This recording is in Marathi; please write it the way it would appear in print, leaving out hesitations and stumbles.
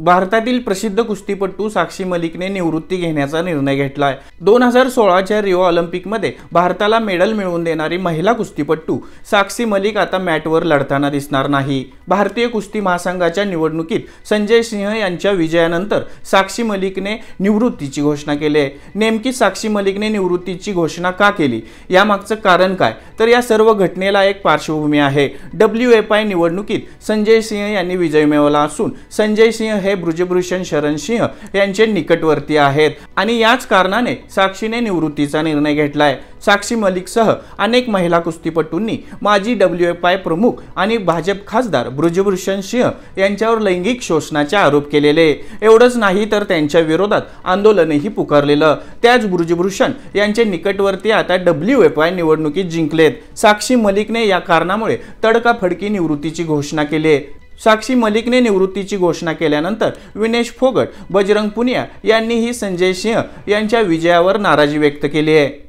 भारतातील प्रसिद्ध कुस्तीपटू साक्षी मलिकने निवृत्ती घेण्याचा निर्णय घेतलाय। 2016च्या रिओ ऑलिम्पिकमध्ये भारताला मेडल मिळवून देणारी महिला कुस्तीपटू साक्षी मलिक आता मॅटवर लढताना दिसणार नाही। भारतीय कुस्ती महासंघाच्या निवडणुकीत संजय सिंह यांच्या विजयानंतर साक्षी मलिकने निवृत्तीची घोषणा केली आहे। नेमकी साक्षी मलिकने निवृत्तीची घोषणा का केली, यामागचं कारण काय, तर या सर्व घटनेला एक पार्श्वभूमी आहे। WFI निवडणुकीत संजय सिंह यांनी विजय मिळवला असून संजय सिंह हे ब्रुजभूषण शरण सिंह यांचे निकटवर्ती आहेत आणि याच कारणाने साक्षीने निवृत्तीचा निर्णय घेतलाय। साक्षी मलिकसह अनेक महिला कुस्तीपटूंनी माजी WFI प्रमुख आणि भाजप खासदार ब्रुजभूषण सिंह यांच्यावर लैंगिक शोषणाचे आरोप केलेले। एवढंच नाही तर त्यांच्या विरोधात आंदोलनही पुकारलेलं। त्याच ब्रुजभूषण यांचे निकटवर्ती आता WFI निवडणुकीत जिंकलेत। साक्षी मलिकने या कारणामुळे तडकाफडकी निवृत्तीची घोषणा केली। साक्षी मलिकने निवृत्तीची घोषणा केल्यानंतर विनेश फोगट, बजरंग पुनिया यांनीही संजय सिंह यांच्या विजयावर नाराजी व्यक्त केली आहे।